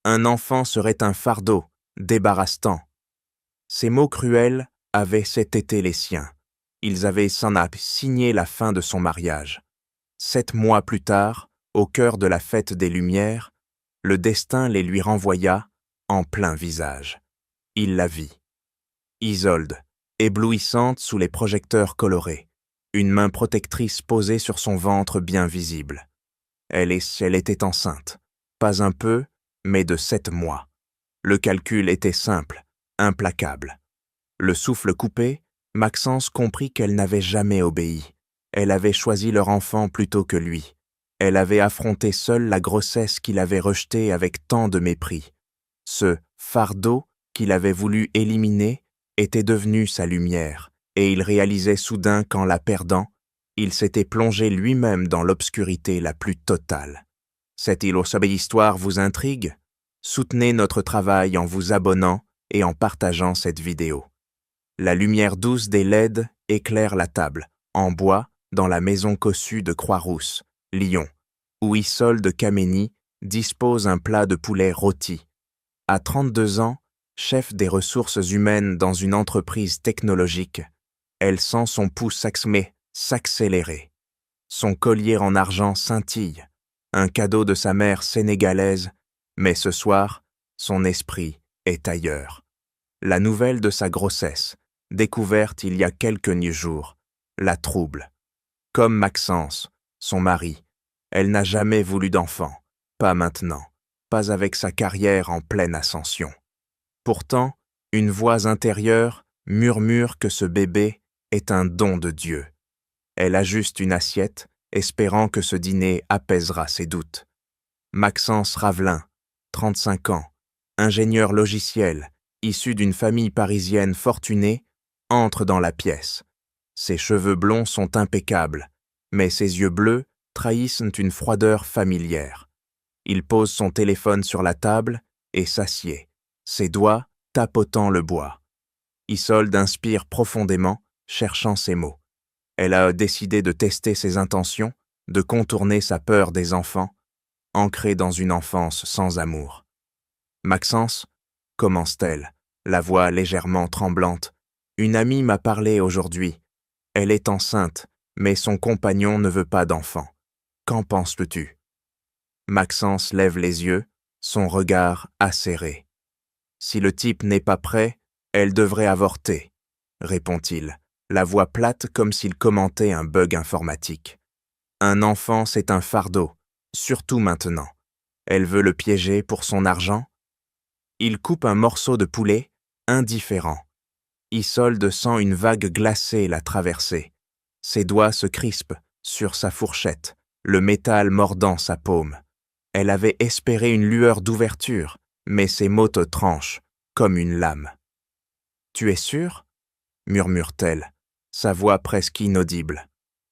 Un enfant serait un fardeau, débarrassant. Ces mots cruels avaient cet été les siens. Ils avaient sans doute signé la fin de son mariage. 7 mois plus tard, au cœur de la fête des Lumières, le destin les lui renvoya en plein visage. Il la vit. Isolde, éblouissante sous les projecteurs colorés, une main protectrice posée sur son ventre bien visible. Elle était enceinte, pas un peu, mais de 7 mois. Le calcul était simple, implacable. Le souffle coupé, Maxence comprit qu'elle n'avait jamais obéi. Elle avait choisi leur enfant plutôt que lui. Elle avait affronté seule la grossesse qu'il avait rejetée avec tant de mépris. Ce fardeau qu'il avait voulu éliminer était devenu sa lumière, et il réalisait soudain qu'en la perdant, il s'était plongé lui-même dans l'obscurité la plus totale. Cette histoire vous intrigue? Soutenez notre travail en vous abonnant et en partageant cette vidéo. La lumière douce des LED éclaire la table, en bois, dans la maison cossue de Croix-Rousse, Lyon, où Isolde Kameni dispose un plat de poulet rôti. À 32 ans, chef des ressources humaines dans une entreprise technologique, elle sent son pouls s'accélérer. Son collier en argent scintille, un cadeau de sa mère sénégalaise, mais ce soir, son esprit est ailleurs. La nouvelle de sa grossesse, découverte il y a quelques jours, la trouble. Comme Maxence, son mari, elle n'a jamais voulu d'enfant, pas maintenant, pas avec sa carrière en pleine ascension. Pourtant, une voix intérieure murmure que ce bébé est un don de Dieu. Elle ajuste une assiette, espérant que ce dîner apaisera ses doutes. Maxence Ravelin, 35 ans, ingénieur logiciel, issu d'une famille parisienne fortunée, entre dans la pièce. Ses cheveux blonds sont impeccables, mais ses yeux bleus trahissent une froideur familière. Il pose son téléphone sur la table et s'assied, ses doigts tapotant le bois. Isolde inspire profondément, cherchant ses mots. Elle a décidé de tester ses intentions, de contourner sa peur des enfants, ancrée dans une enfance sans amour. Maxence, commence-t-elle, la voix légèrement tremblante. Une amie m'a parlé aujourd'hui. Elle est enceinte, mais son compagnon ne veut pas d'enfant. Qu'en penses-tu? Maxence lève les yeux, son regard acéré. Si le type n'est pas prêt, elle devrait avorter, répond-il, la voix plate comme s'il commentait un bug informatique. Un enfant, c'est un fardeau, surtout maintenant. Elle veut le piéger pour son argent? Il coupe un morceau de poulet, indifférent. Isolde sent une vague glacée la traverser. Ses doigts se crispent sur sa fourchette, le métal mordant sa paume. Elle avait espéré une lueur d'ouverture, mais ses mots te tranchent, comme une lame. « Tu es sûr ?» murmure-t-elle, sa voix presque inaudible.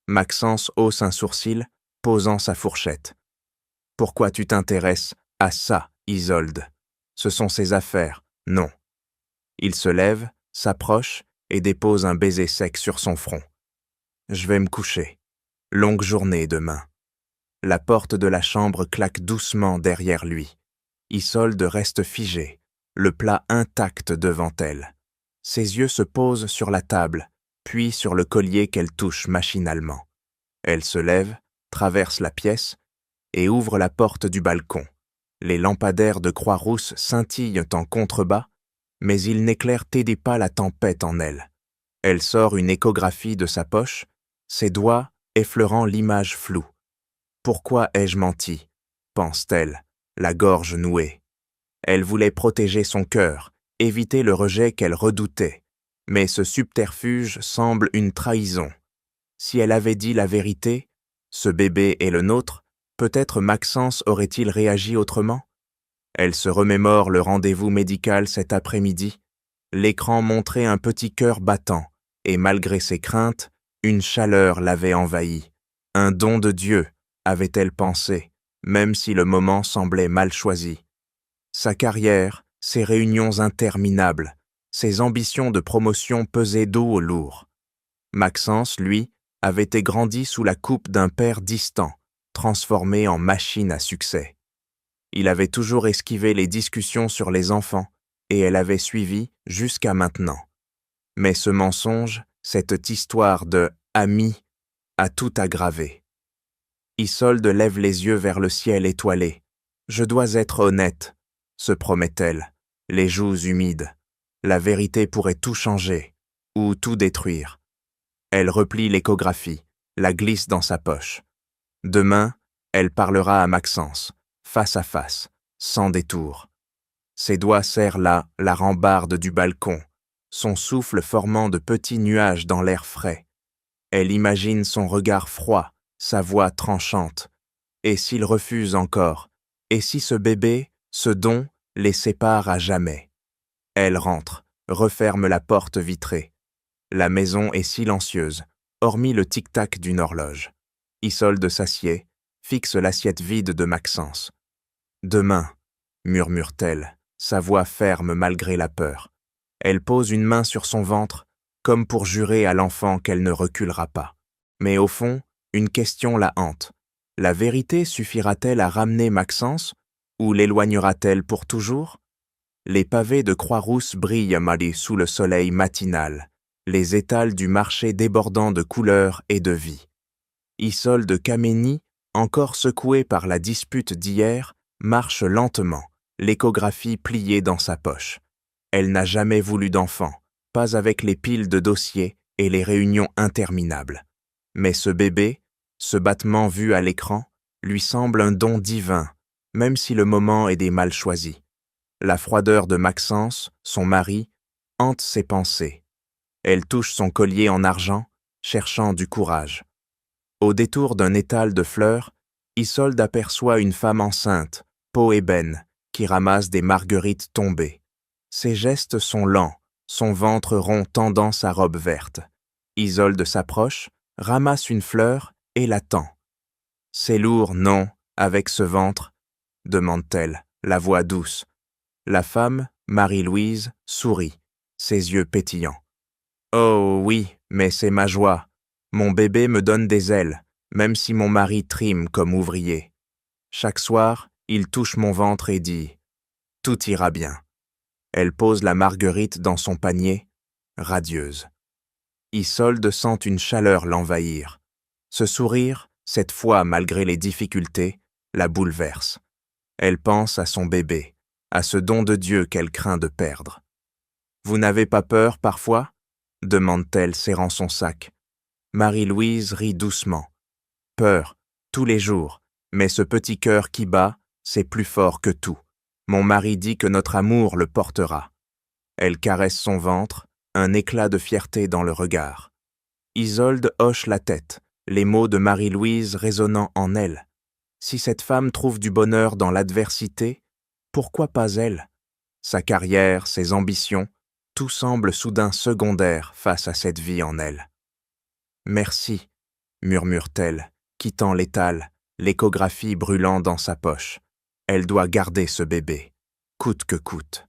Maxence hausse un sourcil, posant sa fourchette. « Pourquoi tu t'intéresses à ça, Isolde? Ce sont ses affaires, non. » Il se lève, s'approche et dépose un baiser sec sur son front. « Je vais me coucher. Longue journée demain. » La porte de la chambre claque doucement derrière lui. Isolde reste figée, le plat intact devant elle. Ses yeux se posent sur la table, puis sur le collier qu'elle touche machinalement. Elle se lève, traverse la pièce et ouvre la porte du balcon. Les lampadaires de Croix-Rousse scintillent en contrebas, mais ils n'éclairent pas la tempête en elle. Elle sort une échographie de sa poche, ses doigts effleurant l'image floue. « Pourquoi ai-je menti ?» pense-t-elle, la gorge nouée. Elle voulait protéger son cœur, éviter le rejet qu'elle redoutait, mais ce subterfuge semble une trahison. Si elle avait dit la vérité, ce bébé est le nôtre, peut-être Maxence aurait-il réagi autrement? Elle se remémore le rendez-vous médical cet après-midi. L'écran montrait un petit cœur battant, et malgré ses craintes, une chaleur l'avait envahie. Un don de Dieu, avait-elle pensé, même si le moment semblait mal choisi. Sa carrière, ses réunions interminables, ses ambitions de promotion pesaient dos au lourd. Maxence, lui, avait été grandi sous la coupe d'un père distant, transformé en machine à succès. Il avait toujours esquivé les discussions sur les enfants, et elle avait suivi jusqu'à maintenant. Mais ce mensonge, cette histoire de « ami » a tout aggravé. Isolde lève les yeux vers le ciel étoilé. « Je dois être honnête », se promet-elle, les joues humides. La vérité pourrait tout changer, ou tout détruire. Elle replie l'échographie, la glisse dans sa poche. Demain, elle parlera à Maxence, face à face, sans détour. Ses doigts serrent là la rambarde du balcon, son souffle formant de petits nuages dans l'air frais. Elle imagine son regard froid, sa voix tranchante. Et s'il refuse encore? Et si ce bébé, ce don, les sépare à jamais? Elle rentre, referme la porte vitrée. La maison est silencieuse, hormis le tic-tac d'une horloge. Isolde s'assied, fixe l'assiette vide de Maxence. « Demain », murmure-t-elle, sa voix ferme malgré la peur. Elle pose une main sur son ventre, comme pour jurer à l'enfant qu'elle ne reculera pas. Mais au fond, une question la hante. La vérité suffira-t-elle à ramener Maxence, ou l'éloignera-t-elle pour toujours? Les pavés de Croix-Rousse brillent sous le soleil matinal, les étals du marché débordant de couleurs et de vie. Isolde Kameni, encore secouée par la dispute d'hier, marche lentement, l'échographie pliée dans sa poche. Elle n'a jamais voulu d'enfant, pas avec les piles de dossiers et les réunions interminables. Mais ce bébé, ce battement vu à l'écran, lui semble un don divin, même si le moment est des mal choisis. La froideur de Maxence, son mari, hante ses pensées. Elle touche son collier en argent, cherchant du courage. Au détour d'un étal de fleurs, Isolde aperçoit une femme enceinte, peau ébène, qui ramasse des marguerites tombées. Ses gestes sont lents, son ventre rond tendant sa robe verte. Isolde s'approche, ramasse une fleur et l'attend. « C'est lourd, non, avec ce ventre ?» demande-t-elle, la voix douce. La femme, Marie-Louise, sourit, ses yeux pétillants. « Oh oui, mais c'est ma joie. Mon bébé me donne des ailes, même si mon mari trime comme ouvrier. Chaque soir, il touche mon ventre et dit « Tout ira bien ». Elle pose la marguerite dans son panier, radieuse. Isolde sent une chaleur l'envahir. Ce sourire, cette fois malgré les difficultés, la bouleverse. Elle pense à son bébé, à ce don de Dieu qu'elle craint de perdre. « Vous n'avez pas peur parfois ?» demande-t-elle serrant son sac. Marie-Louise rit doucement. « Peur, tous les jours, mais ce petit cœur qui bat, c'est plus fort que tout. Mon mari dit que notre amour le portera. » Elle caresse son ventre, un éclat de fierté dans le regard. Isolde hoche la tête, les mots de Marie-Louise résonnant en elle. Si cette femme trouve du bonheur dans l'adversité, pourquoi pas elle? Sa carrière, ses ambitions, tout semble soudain secondaire face à cette vie en elle. « Merci », murmure-t-elle, quittant l'étal, l'échographie brûlant dans sa poche. Elle doit garder ce bébé, coûte que coûte.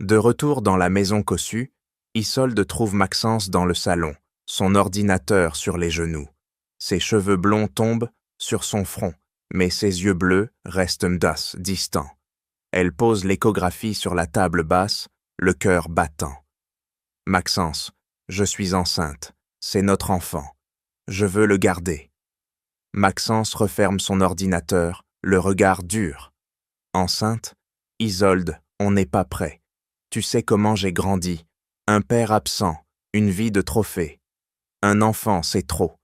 De retour dans la maison cossue, Isolde trouve Maxence dans le salon, son ordinateur sur les genoux. Ses cheveux blonds tombent sur son front, mais ses yeux bleus restent distants. Elle pose l'échographie sur la table basse, le cœur battant. « Maxence, je suis enceinte, c'est notre enfant. Je veux le garder. » Maxence referme son ordinateur, le regard dur. « Enceinte? Isolde, on n'est pas prêt. Tu sais comment j'ai grandi. Un père absent, une vie de trophée. Un enfant, c'est trop.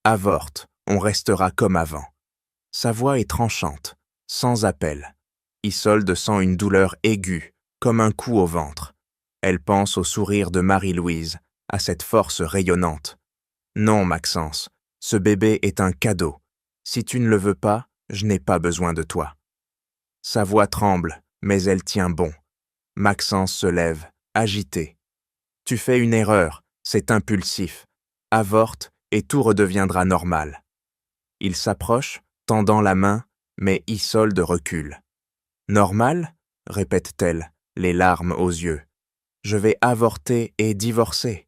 Avorte, on restera comme avant. » Sa voix est tranchante, sans appel. Isolde sent une douleur aiguë, comme un coup au ventre. Elle pense au sourire de Marie-Louise, à cette force rayonnante. « Non, Maxence, ce bébé est un cadeau. Si tu ne le veux pas, je n'ai pas besoin de toi. » Sa voix tremble, mais elle tient bon. Maxence se lève, agité. « Tu fais une erreur, c'est impulsif. Avorte et tout redeviendra normal. » Il s'approche, tendant la main, mais Isolde recule. « Normal ?» répète-t-elle, les larmes aux yeux. « Je vais avorter et divorcer. »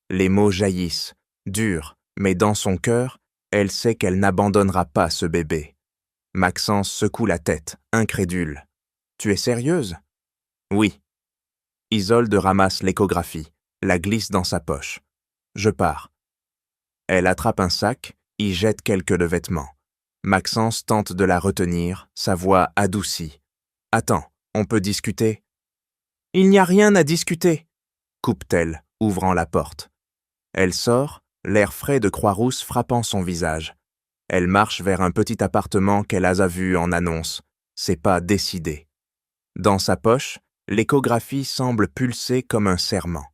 Les mots jaillissent, durs, mais dans son cœur, elle sait qu'elle n'abandonnera pas ce bébé. Maxence secoue la tête, incrédule. Tu es sérieuse? Oui. Isolde ramasse l'échographie, la glisse dans sa poche. Je pars. Elle attrape un sac, y jette quelques vêtements. Maxence tente de la retenir, sa voix adoucie. Attends, on peut discuter? Il n'y a rien à discuter, coupe-t-elle, ouvrant la porte. Elle sort, l'air frais de Croix-Rousse frappant son visage. Elle marche vers un petit appartement qu'elle a vu en annonce. C'est pas décidé. Dans sa poche, l'échographie semble pulser comme un serment.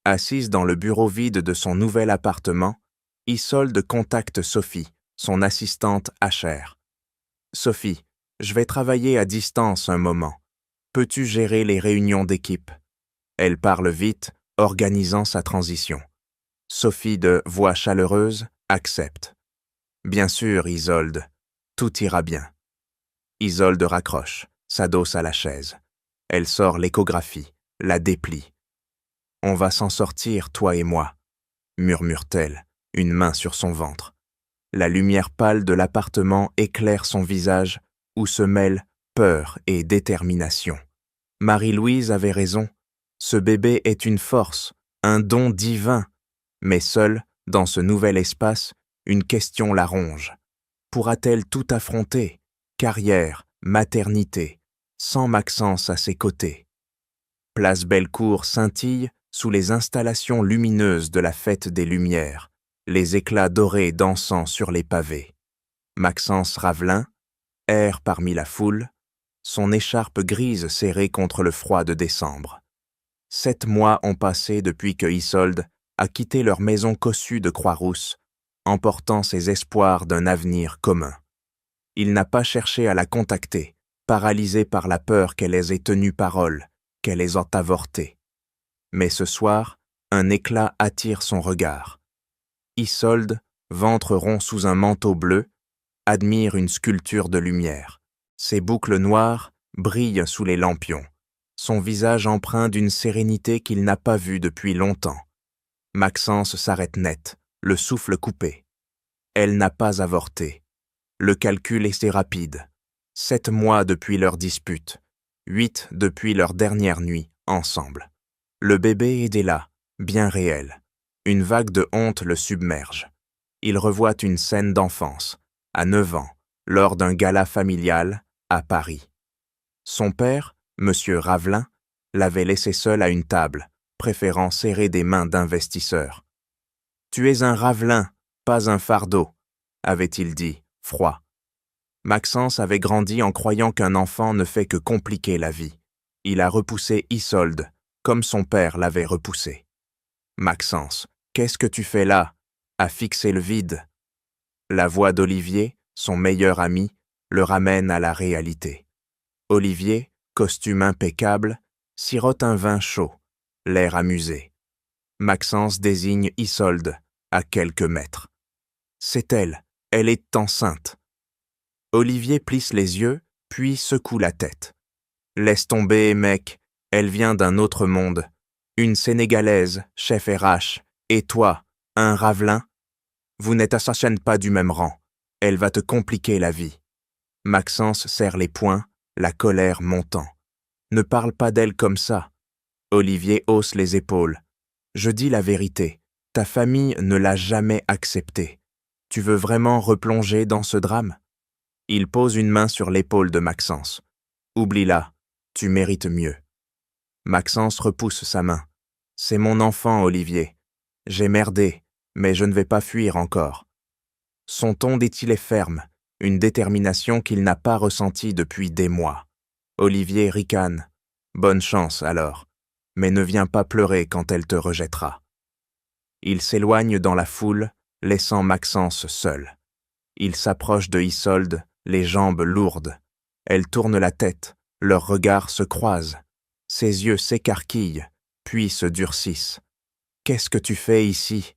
Assise dans le bureau vide de son nouvel appartement, Isolde contacte Sophie, son assistante HR. Sophie, je vais travailler à distance un moment. Peux-tu gérer les réunions d'équipe? Elle parle vite, organisant sa transition. Sophie de voix chaleureuse accepte. Bien sûr, Isolde, tout ira bien. Isolde raccroche, s'adosse à la chaise. Elle sort l'échographie, la déplie. On va s'en sortir, toi et moi, murmure-t-elle, une main sur son ventre. La lumière pâle de l'appartement éclaire son visage où se mêlent peur et détermination. Marie-Louise avait raison. Ce bébé est une force, un don divin. Mais seule, dans ce nouvel espace, une question la ronge. Pourra-t-elle tout affronter? Carrière, maternité, sans Maxence à ses côtés. Place Bellecour scintille sous les installations lumineuses de la fête des Lumières, les éclats dorés dansant sur les pavés. Maxence Ravelin erre parmi la foule, son écharpe grise serrée contre le froid de décembre. 7 mois ont passé depuis que Isolde a quitté leur maison cossue de Croix-Rousse, emportant ses espoirs d'un avenir commun. Il n'a pas cherché à la contacter, paralysé par la peur qu'elle ait tenu parole, qu'elle ait avorté. Mais ce soir, un éclat attire son regard. Isolde, ventre rond sous un manteau bleu, admire une sculpture de lumière. Ses boucles noires brillent sous les lampions, son visage empreint d'une sérénité qu'il n'a pas vue depuis longtemps. Maxence s'arrête net, le souffle coupé. Elle n'a pas avorté. Le calcul était rapide. 7 mois depuis leur dispute, 8 depuis leur dernière nuit ensemble. Le bébé est là, bien réel. Une vague de honte le submerge. Il revoit une scène d'enfance, à 9 ans, lors d'un gala familial à Paris. Son père, M. Ravelin, l'avait laissé seul à une table, préférant serrer des mains d'investisseur. « Tu es un Ravelin, pas un fardeau », avait-il dit, froid. Maxence avait grandi en croyant qu'un enfant ne fait que compliquer la vie. Il a repoussé Isolde, comme son père l'avait repoussé. « Maxence, qu'est-ce que tu fais là, à fixer le vide ?» La voix d'Olivier, son meilleur ami, le ramène à la réalité. Olivier, costume impeccable, sirote un vin chaud, l'air amusé. Maxence désigne Isolde, à quelques mètres. C'est elle est enceinte. Olivier plisse les yeux, puis secoue la tête. Laisse tomber, mec, elle vient d'un autre monde. Une Sénégalaise, chef RH, et toi, un Ravelin. Vous n'êtes à sa chaîne pas du même rang. Elle va te compliquer la vie. Maxence serre les poings, la colère montant. Ne parle pas d'elle comme ça. Olivier hausse les épaules. Je dis la vérité. Ta famille ne l'a jamais acceptée. Tu veux vraiment replonger dans ce drame? Il pose une main sur l'épaule de Maxence. Oublie-la, tu mérites mieux. Maxence repousse sa main. C'est mon enfant, Olivier. J'ai merdé, mais je ne vais pas fuir encore. Son ton dit-il est ferme, une détermination qu'il n'a pas ressentie depuis des mois. Olivier ricane. Bonne chance alors, mais ne viens pas pleurer quand elle te rejettera. Il s'éloigne dans la foule, laissant Maxence seul. Il s'approche de Isolde, les jambes lourdes. Elle tourne la tête, leurs regards se croisent. Ses yeux s'écarquillent, puis se durcissent. « Qu'est-ce que tu fais ici ?»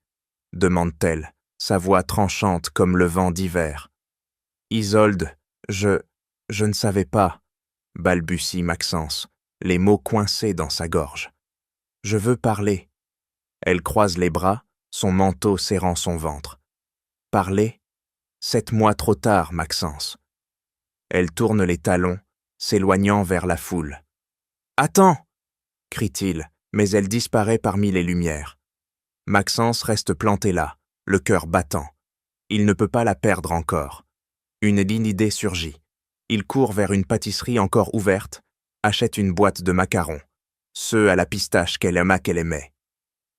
demande-t-elle, sa voix tranchante comme le vent d'hiver. « Isolde, je ne savais pas, » balbutie Maxence, les mots coincés dans sa gorge. « Je veux parler. » Elle croise les bras, son manteau serrant son ventre. « Parler ? 7 mois trop tard, Maxence. Elle tourne les talons, s'éloignant vers la foule. « Attends !» crie-t-il, mais elle disparaît parmi les lumières. Maxence reste planté là, le cœur battant. Il ne peut pas la perdre encore. Une ligne d'idée surgit. Il court vers une pâtisserie encore ouverte, achète une boîte de macarons, ceux à la pistache qu'elle aimait.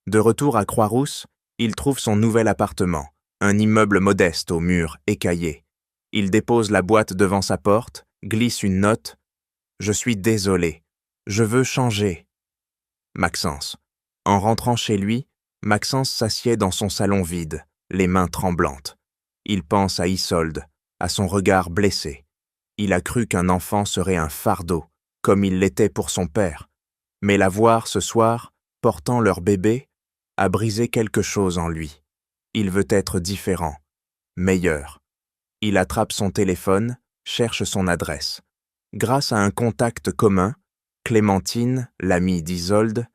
De retour à Croix-Rousse, il trouve son nouvel appartement, un immeuble modeste aux murs écaillés. Il dépose la boîte devant sa porte, glisse une note. « Je suis désolé. Je veux changer. » Maxence. En rentrant chez lui, Maxence s'assied dans son salon vide, les mains tremblantes. Il pense à Isolde, à son regard blessé. Il a cru qu'un enfant serait un fardeau, comme il l'était pour son père. Mais la voir ce soir, portant leur bébé, a brisé quelque chose en lui. Il veut être différent, meilleur. Il attrape son téléphone, cherche son adresse. Grâce à un contact commun, Clémentine, l'amie d'Isolde,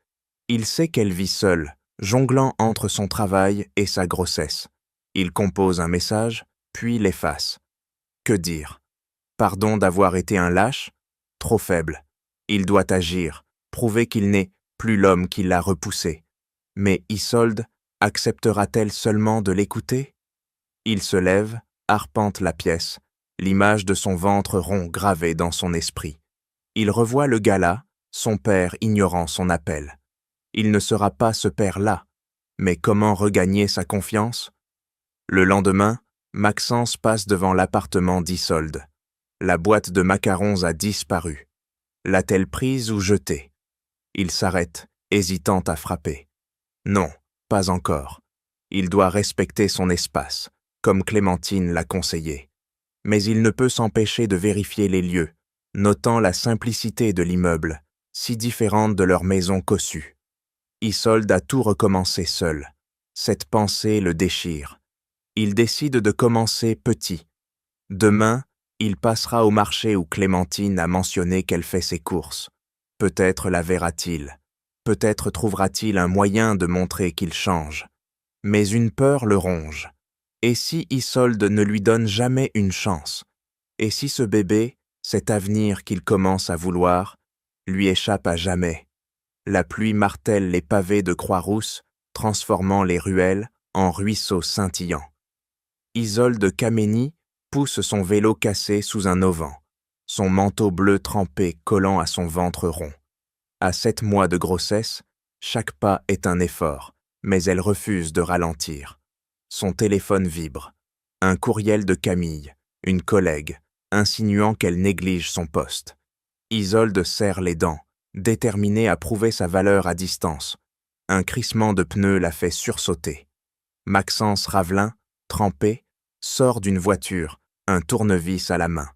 il sait qu'elle vit seule, jonglant entre son travail et sa grossesse. Il compose un message, puis l'efface. Que dire? Pardon d'avoir été un lâche? Trop faible. Il doit agir, prouver qu'il n'est plus l'homme qui l'a repoussé. Mais Isolde acceptera-t-elle seulement de l'écouter? Il se lève, arpente la pièce, l'image de son ventre rond gravée dans son esprit. Il revoit le gala, son père ignorant son appel. Il ne sera pas ce père-là, mais comment regagner sa confiance? Le lendemain, Maxence passe devant l'appartement d'Isolde. La boîte de macarons a disparu. L'a-t-elle prise ou jetée? Il s'arrête, hésitant à frapper. Non, pas encore. Il doit respecter son espace, comme Clémentine l'a conseillé. Mais il ne peut s'empêcher de vérifier les lieux, notant la simplicité de l'immeuble, si différente de leur maison cossue. Isolde a tout recommencé seul. Cette pensée le déchire. Il décide de commencer petit. Demain, il passera au marché où Clémentine a mentionné qu'elle fait ses courses. Peut-être la verra-t-il. Peut-être trouvera-t-il un moyen de montrer qu'il change. Mais une peur le ronge. Et si Isolde ne lui donne jamais une chance? Et si ce bébé, cet avenir qu'il commence à vouloir, lui échappe à jamais? La pluie martèle les pavés de Croix-Rousse, transformant les ruelles en ruisseaux scintillants. Isolde Kameni pousse son vélo cassé sous un auvent, son manteau bleu trempé collant à son ventre rond. À 7 mois de grossesse, chaque pas est un effort, mais elle refuse de ralentir. Son téléphone vibre. Un courriel de Camille, une collègue, insinuant qu'elle néglige son poste. Isolde serre les dents, déterminée à prouver sa valeur à distance. Un crissement de pneus la fait sursauter. Maxence Ravelin, trempé, sort d'une voiture, un tournevis à la main.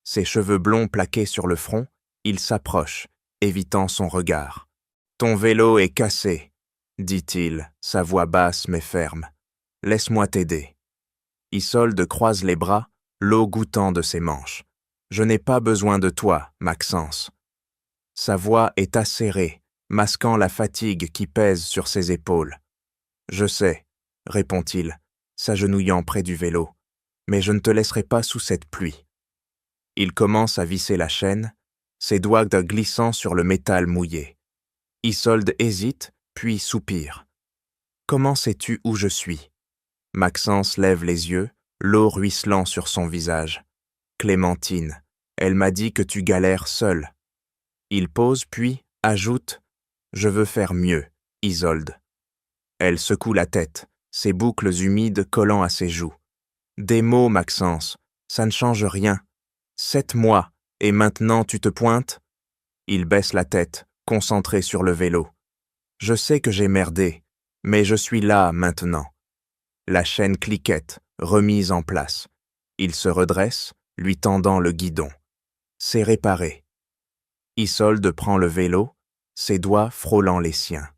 Ses cheveux blonds plaqués sur le front, il s'approche, évitant son regard. « Ton vélo est cassé », dit-il, sa voix basse mais ferme. « Laisse-moi t'aider. » Isolde croise les bras, l'eau goûtant de ses manches. « Je n'ai pas besoin de toi, Maxence. » Sa voix est acérée, masquant la fatigue qui pèse sur ses épaules. « Je sais, » répond-il, s'agenouillant près du vélo, « mais je ne te laisserai pas sous cette pluie. » Il commence à visser la chaîne, ses doigts glissant sur le métal mouillé. Isolde hésite, puis soupire. « Comment sais-tu où je suis ?» Maxence lève les yeux, l'eau ruisselant sur son visage. « Clémentine, elle m'a dit que tu galères seule. » Il pose puis ajoute « Je veux faire mieux, Isolde. » Elle secoue la tête, ses boucles humides collant à ses joues. « Des mots, Maxence, ça ne change rien. 7 mois, et maintenant tu te pointes ?» Il baisse la tête, concentré sur le vélo. « Je sais que j'ai merdé, mais je suis là maintenant. » La chaîne cliquette, remise en place. Il se redresse, lui tendant le guidon. C'est réparé. Isolde prend le vélo, ses doigts frôlant les siens.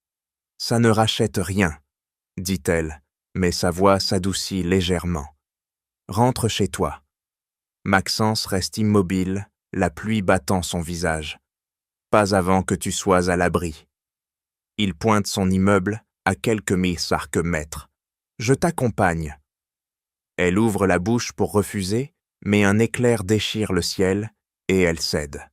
« Ça ne rachète rien, » dit-elle, mais sa voix s'adoucit légèrement. « Rentre chez toi. » Maxence reste immobile, la pluie battant son visage. « Pas avant que tu sois à l'abri. » Il pointe son immeuble à quelques mètres. « Je t'accompagne. » Elle ouvre la bouche pour refuser, mais un éclair déchire le ciel et elle cède.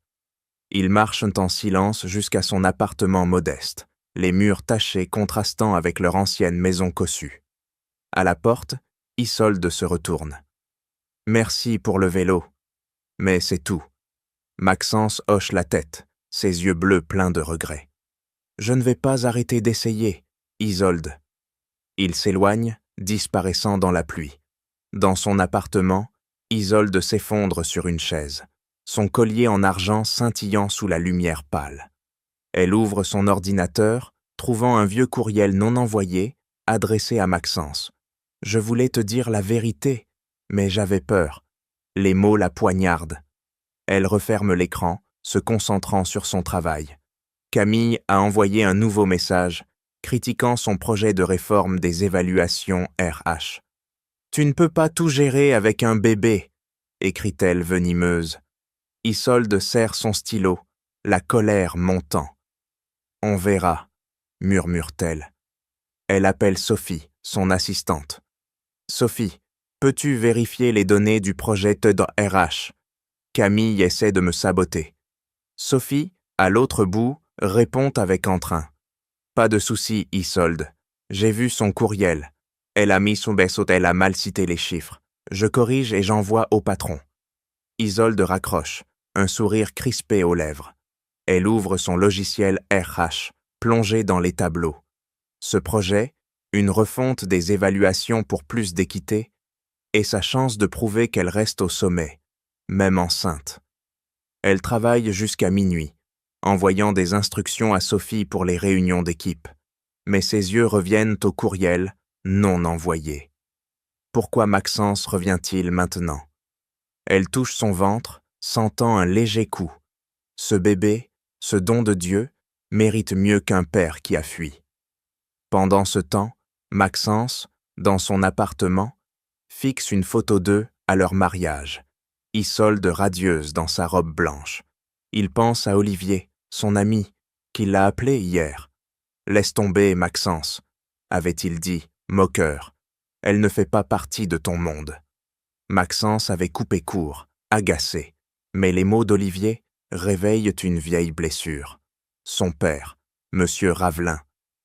Ils marchent en silence jusqu'à son appartement modeste, les murs tachés contrastant avec leur ancienne maison cossue. À la porte, Isolde se retourne. « Merci pour le vélo. » Mais c'est tout. Maxence hoche la tête, ses yeux bleus pleins de regret. « Je ne vais pas arrêter d'essayer, Isolde. » Il s'éloigne, disparaissant dans la pluie. Dans son appartement, Isolde s'effondre sur une chaise, son collier en argent scintillant sous la lumière pâle. Elle ouvre son ordinateur, trouvant un vieux courriel non envoyé, adressé à Maxence. « Je voulais te dire la vérité, mais j'avais peur. » Les mots la poignardent. Elle referme l'écran, se concentrant sur son travail. Camille a envoyé un nouveau message, critiquant son projet de réforme des évaluations RH. « Tu ne peux pas tout gérer avec un bébé », écrit-elle venimeuse. Isolde serre son stylo, la colère montant. « On verra », murmure-t-elle. Elle appelle Sophie, son assistante. « Sophie, peux-tu vérifier les données du projet TED RH ?» Camille essaie de me saboter. Sophie, à l'autre bout, répond avec entrain. « Pas de souci, Isolde. J'ai vu son courriel. Elle a mis son berceau, elle a mal cité les chiffres. Je corrige et j'envoie au patron. » Isolde raccroche, un sourire crispé aux lèvres. Elle ouvre son logiciel RH, plongé dans les tableaux. Ce projet, une refonte des évaluations pour plus d'équité, est sa chance de prouver qu'elle reste au sommet, même enceinte. Elle travaille jusqu'à minuit, envoyant des instructions à Sophie pour les réunions d'équipe, mais ses yeux reviennent au courriel non envoyé. Pourquoi Maxence revient-il maintenant? Elle touche son ventre, sentant un léger coup. Ce bébé, ce don de Dieu, mérite mieux qu'un père qui a fui. Pendant ce temps, Maxence, dans son appartement, fixe une photo d'eux à leur mariage, Isolde radieuse dans sa robe blanche. Il pense à Olivier, son ami, qui l'a appelé hier. « Laisse tomber, Maxence », avait-il dit, moqueur. « Elle ne fait pas partie de ton monde. » Maxence avait coupé court, agacé, mais les mots d'Olivier réveillent une vieille blessure. Son père, Monsieur Ravelin,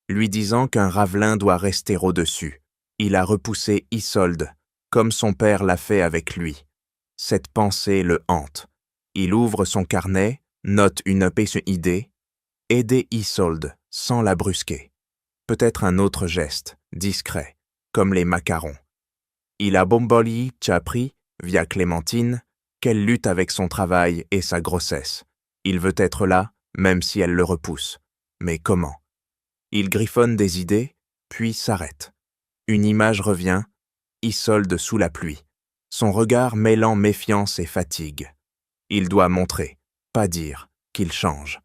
lui disant qu'un Ravelin doit rester au-dessus. Il a repoussé Isolde, comme son père l'a fait avec lui. Cette pensée le hante. Il ouvre son carnet, note une idée, aider Isolde sans la brusquer. Peut-être un autre geste, discret, comme les macarons. Il a Bomboli appris, via Clémentine, qu'elle lutte avec son travail et sa grossesse. Il veut être là, même si elle le repousse. Mais comment? Il griffonne des idées, puis s'arrête. Une image revient, Isolde sous la pluie, son regard mêlant méfiance et fatigue. Il doit montrer, pas dire, qu'il change.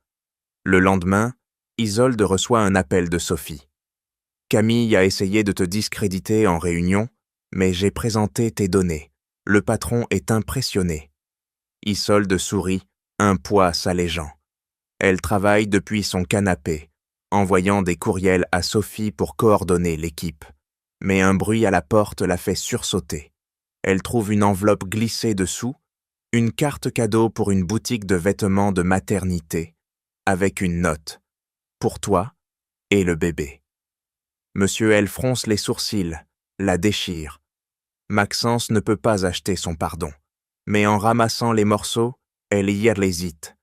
Le lendemain, Isolde reçoit un appel de Sophie. « Camille a essayé de te discréditer en réunion, mais j'ai présenté tes données. Le patron est impressionné. » Isolde sourit, un poids s'allégeant. Elle travaille depuis son canapé, envoyant des courriels à Sophie pour coordonner l'équipe. Mais un bruit à la porte la fait sursauter. Elle trouve une enveloppe glissée dessous, une carte cadeau pour une boutique de vêtements de maternité, avec une note. Pour toi et le bébé. Monsieur L fronce les sourcils, la déchire. Maxence ne peut pas acheter son pardon, mais en ramassant les morceaux, elle y hésite.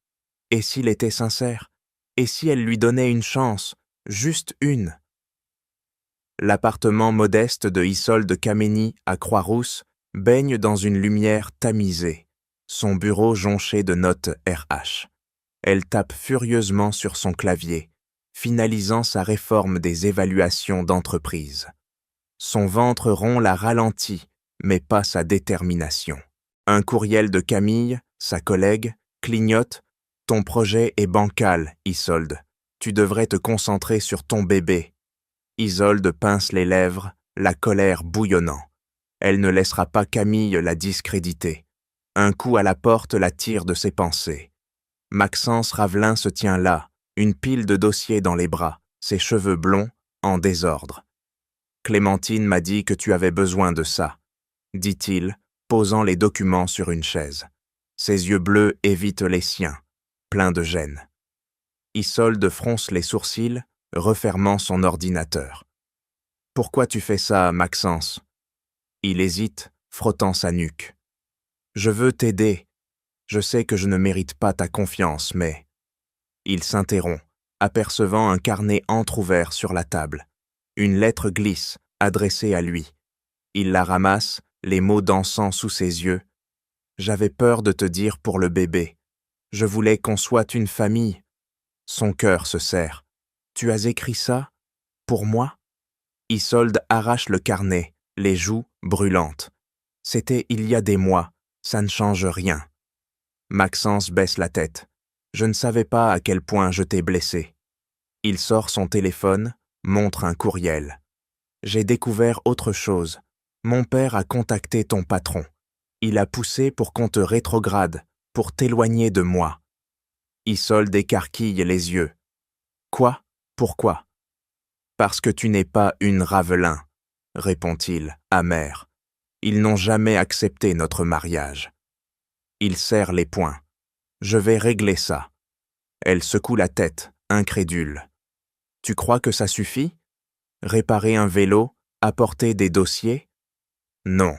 Et s'il était sincère? Et si elle lui donnait une chance, juste une? L'appartement modeste de Isolde Kameni à Croix-Rousse baigne dans une lumière tamisée, son bureau jonché de notes RH. Elle tape furieusement sur son clavier, finalisant sa réforme des évaluations d'entreprise. Son ventre rond la ralentit, mais pas sa détermination. Un courriel de Camille, sa collègue, clignote. « Ton projet est bancal, Isolde. Tu devrais te concentrer sur ton bébé. » Isolde pince les lèvres, la colère bouillonnant. Elle ne laissera pas Camille la discréditer. Un coup à la porte la tire de ses pensées. Maxence Ravelin se tient là, une pile de dossiers dans les bras, ses cheveux blonds, en désordre. « Clémentine m'a dit que tu avais besoin de ça, » dit-il, posant les documents sur une chaise. Ses yeux bleus évitent les siens, pleins de gêne. Isolde fronce les sourcils, refermant son ordinateur. « Pourquoi tu fais ça, Maxence ?» Il hésite, frottant sa nuque. « Je veux t'aider. Je sais que je ne mérite pas ta confiance, mais… » Il s'interrompt, apercevant un carnet entrouvert sur la table. Une lettre glisse, adressée à lui. Il la ramasse, les mots dansant sous ses yeux. « J'avais peur de te dire pour le bébé. Je voulais qu'on soit une famille. » Son cœur se serre. « Tu as écrit ça? Pour moi ?» Isolde arrache le carnet, les joues brûlantes. « C'était il y a des mois, ça ne change rien. » Maxence baisse la tête. « Je ne savais pas à quel point je t'ai blessé. » Il sort son téléphone, montre un courriel. « J'ai découvert autre chose. Mon père a contacté ton patron. Il a poussé pour qu'on te rétrograde, pour t'éloigner de moi. » Isolde écarquille les yeux. « Quoi? Pourquoi? »« Parce que tu n'es pas une Ravelin, » répond-il, amer. « Ils n'ont jamais accepté notre mariage. » Il serre les poings. « Je vais régler ça. » Elle secoue la tête, incrédule. « Tu crois que ça suffit? Réparer un vélo? Apporter des dossiers? » « Non, »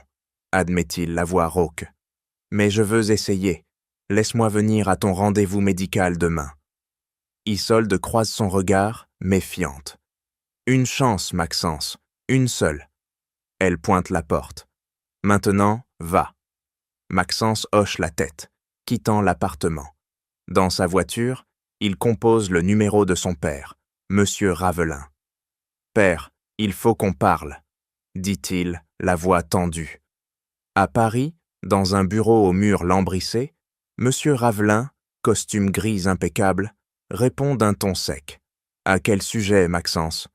admet-il, la voix rauque. « Mais je veux essayer. Laisse-moi venir à ton rendez-vous médical demain. » Isolde croise son regard, méfiante. « Une chance, Maxence, une seule. » Elle pointe la porte. « Maintenant, va. » Maxence hoche la tête, quittant l'appartement. Dans sa voiture, il compose le numéro de son père, Monsieur Ravelin. « Père, il faut qu'on parle, » dit-il, la voix tendue. À Paris, dans un bureau au mur lambrissé, Monsieur Ravelin, costume gris impeccable, répond d'un ton sec. « À quel sujet, Maxence ?»«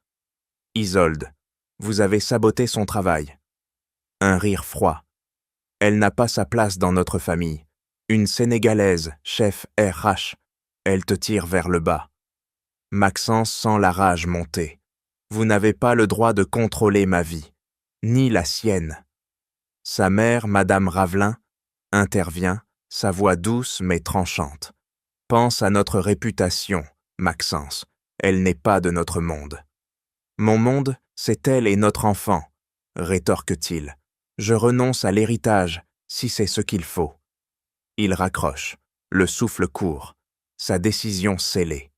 Isolde, vous avez saboté son travail. » Un rire froid. « Elle n'a pas sa place dans notre famille. Une Sénégalaise, chef RH. Elle te tire vers le bas. » Maxence sent la rage monter. « Vous n'avez pas le droit de contrôler ma vie, ni la sienne. » Sa mère, Madame Ravelin, intervient, sa voix douce mais tranchante. « Pense à notre réputation, Maxence. Elle n'est pas de notre monde. »« Mon monde, c'est elle et notre enfant, » rétorque-t-il. « Je renonce à l'héritage, si c'est ce qu'il faut. » Il raccroche, le souffle court, sa décision scellée.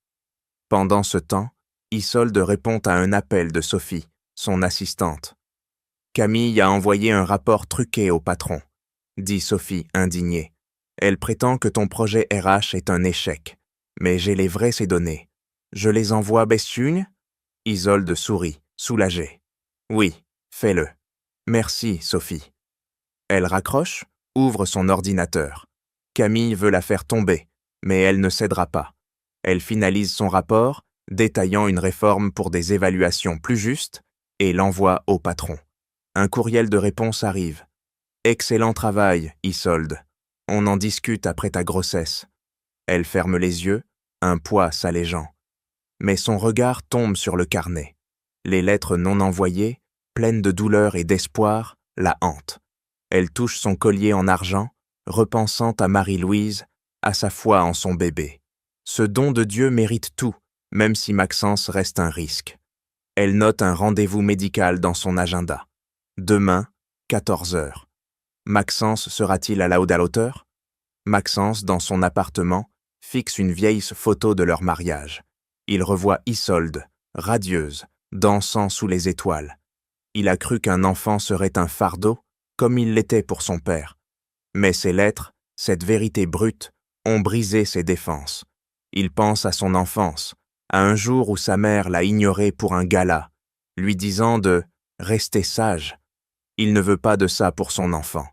Pendant ce temps, Isolde répond à un appel de Sophie, son assistante. « Camille a envoyé un rapport truqué au patron, » dit Sophie indignée. « Elle prétend que ton projet RH est un échec, mais j'ai les vraies ces données. Je les envoie Bessugne ?» Isolde sourit, soulagée. « Oui, fais-le. Merci, Sophie. » Elle raccroche, ouvre son ordinateur. Camille veut la faire tomber, mais elle ne cédera pas. Elle finalise son rapport, détaillant une réforme pour des évaluations plus justes, et l'envoie au patron. Un courriel de réponse arrive. « Excellent travail, Isolde. On en discute après ta grossesse. » Elle ferme les yeux, un poids s'allégeant. Mais son regard tombe sur le carnet. Les lettres non envoyées, pleines de douleur et d'espoir, la hantent. Elle touche son collier en argent, repensant à Marie-Louise, à sa foi en son bébé. Ce don de Dieu mérite tout, même si Maxence reste un risque. Elle note un rendez-vous médical dans son agenda. Demain, 14 heures. Maxence sera-t-il à la hauteur? Maxence, dans son appartement, fixe une vieille photo de leur mariage. Il revoit Isolde, radieuse, dansant sous les étoiles. Il a cru qu'un enfant serait un fardeau, comme il l'était pour son père. Mais ces lettres, cette vérité brute, ont brisé ses défenses. Il pense à son enfance, à un jour où sa mère l'a ignoré pour un gala, lui disant de « rester sage ». Il ne veut pas de ça pour son enfant.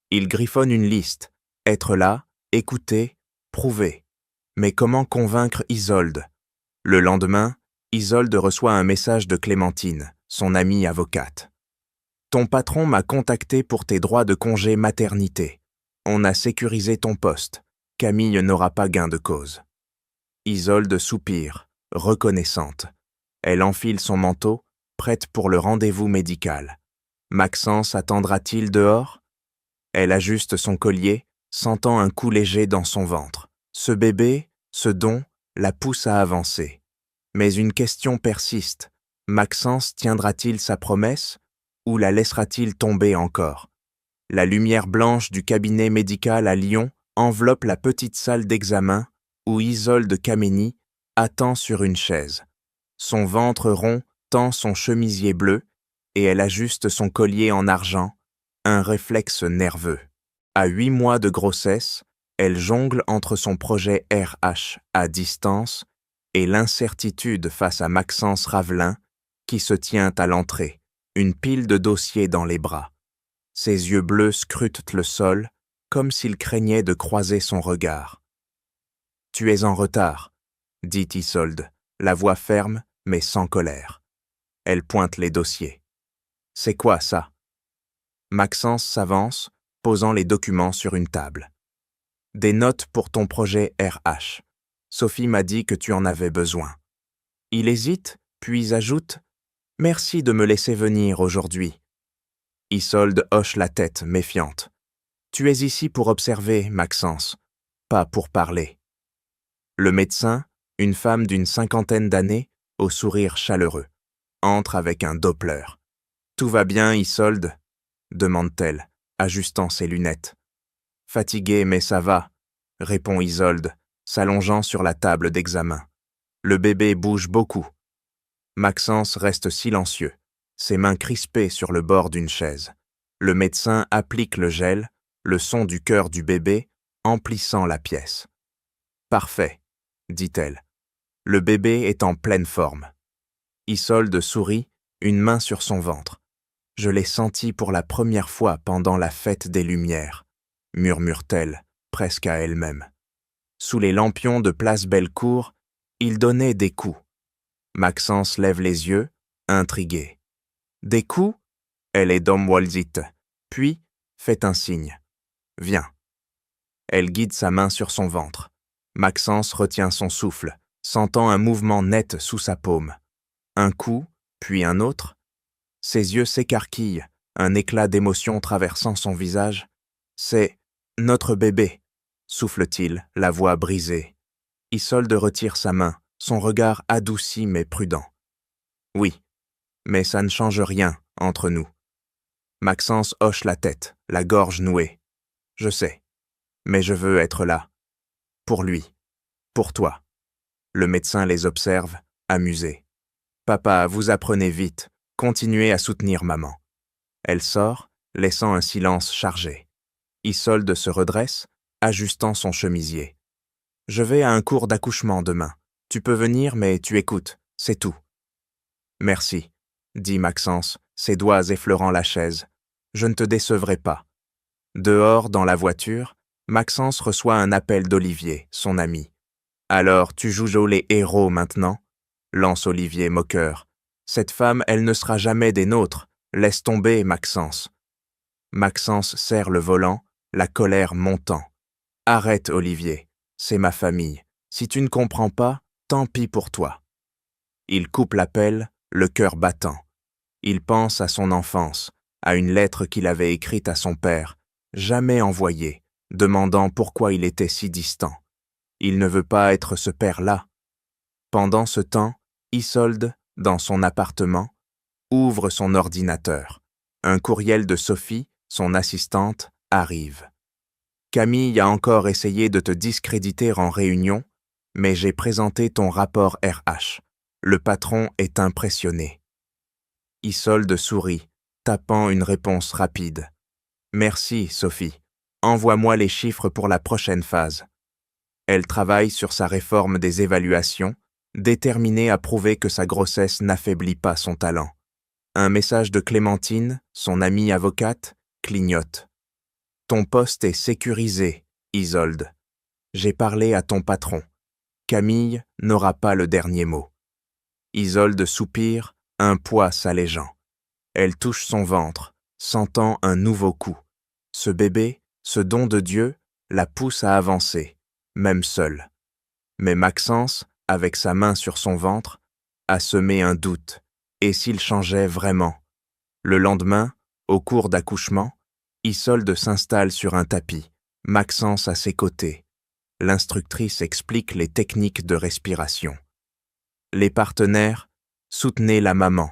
Il griffonne une liste, être là, écouter, prouver. Mais comment convaincre Isolde? Le lendemain, Isolde reçoit un message de Clémentine, son amie avocate. « Ton patron m'a contacté pour tes droits de congé maternité. On a sécurisé ton poste. Camille n'aura pas gain de cause. » Isolde soupire, reconnaissante. Elle enfile son manteau, prête pour le rendez-vous médical. Maxence attendra-t-il dehors? Elle ajuste son collier, sentant un coup léger dans son ventre. Ce bébé, ce don, la pousse à avancer. Mais une question persiste. Maxence tiendra-t-il sa promesse ou la laissera-t-il tomber encore? La lumière blanche du cabinet médical à Lyon enveloppe la petite salle d'examen où Isolde Kameni attend sur une chaise. Son ventre rond tend son chemisier bleu et elle ajuste son collier en argent, un réflexe nerveux. À 8 mois de grossesse, elle jongle entre son projet RH à distance et l'incertitude face à Maxence Ravelin qui se tient à l'entrée, une pile de dossiers dans les bras. Ses yeux bleus scrutent le sol comme s'il craignait de croiser son regard. « Tu es en retard », dit Isolde, la voix ferme mais sans colère. Elle pointe les dossiers. « C'est quoi ça ?» Maxence s'avance, posant les documents sur une table. « Des notes pour ton projet RH. Sophie m'a dit que tu en avais besoin. » Il hésite, puis ajoute « Merci de me laisser venir aujourd'hui. » Isolde hoche la tête, méfiante. « Tu es ici pour observer, Maxence, pas pour parler. » Le médecin, une femme d'une 50aine d'années, au sourire chaleureux, entre avec un Doppler. « Tout va bien, Isolde ?» demande-t-elle, ajustant ses lunettes. « Fatiguée, mais ça va, » répond Isolde, s'allongeant sur la table d'examen. Le bébé bouge beaucoup. Maxence reste silencieux, ses mains crispées sur le bord d'une chaise. Le médecin applique le gel, le son du cœur du bébé emplissant la pièce. « Parfait, » dit-elle. Le bébé est en pleine forme. Isolde sourit, une main sur son ventre. « Je l'ai senti pour la première fois pendant la fête des Lumières, » murmure-t-elle, presque à elle-même. Sous les lampions de place Bellecour, il donnait des coups. Maxence lève les yeux, intrigué. « Des coups ?» Elle est Walzit, puis fait un signe. « Viens. » Elle guide sa main sur son ventre. Maxence retient son souffle, sentant un mouvement net sous sa paume. Un coup, puis un autre. Ses yeux s'écarquillent, un éclat d'émotion traversant son visage. « C'est notre bébé », souffle-t-il, la voix brisée. Isolde retire sa main, son regard adouci mais prudent. « Oui, mais ça ne change rien entre nous. » Maxence hoche la tête, la gorge nouée. « Je sais, mais je veux être là. Pour lui, pour toi. » Le médecin les observe, amusé. « Papa, vous apprenez vite. Continuez à soutenir maman. » Elle sort, laissant un silence chargé. Isolde se redresse, ajustant son chemisier. « Je vais à un cours d'accouchement demain. Tu peux venir, mais tu écoutes, c'est tout. »« Merci, » dit Maxence, ses doigts effleurant la chaise. « Je ne te décevrai pas. » Dehors, dans la voiture, Maxence reçoit un appel d'Olivier, son ami. « Alors, tu joues les héros maintenant ?» lance Olivier moqueur. « Cette femme, elle ne sera jamais des nôtres. Laisse tomber, Maxence. » Maxence serre le volant, la colère montant. « Arrête, Olivier. C'est ma famille. Si tu ne comprends pas, tant pis pour toi. » Il coupe l'appel, le cœur battant. Il pense à son enfance, à une lettre qu'il avait écrite à son père, jamais envoyée, demandant pourquoi il était si distant. Il ne veut pas être ce père-là. Pendant ce temps, Isolde, dans son appartement, ouvre son ordinateur. Un courriel de Sophie, son assistante, arrive. « Camille a encore essayé de te discréditer en réunion, mais j'ai présenté ton rapport RH. Le patron est impressionné. » Isolde sourit, tapant une réponse rapide. « Merci, Sophie. Envoie-moi les chiffres pour la prochaine phase. » Elle travaille sur sa réforme des évaluations, déterminée à prouver que sa grossesse n'affaiblit pas son talent. Un message de Clémentine, son amie avocate, clignote. « Ton poste est sécurisé, Isolde. J'ai parlé à ton patron. Camille n'aura pas le dernier mot. » Isolde soupire, un poids s'allégeant. Elle touche son ventre, sentant un nouveau coup. Ce bébé, ce don de Dieu, la pousse à avancer, même seule. Mais Maxence, avec sa main sur son ventre, a semé un doute. Et s'il changeait vraiment? Le lendemain, au cours d'accouchement, Isolde s'installe sur un tapis, Maxence à ses côtés. L'instructrice explique les techniques de respiration. Les partenaires, soutenez la maman,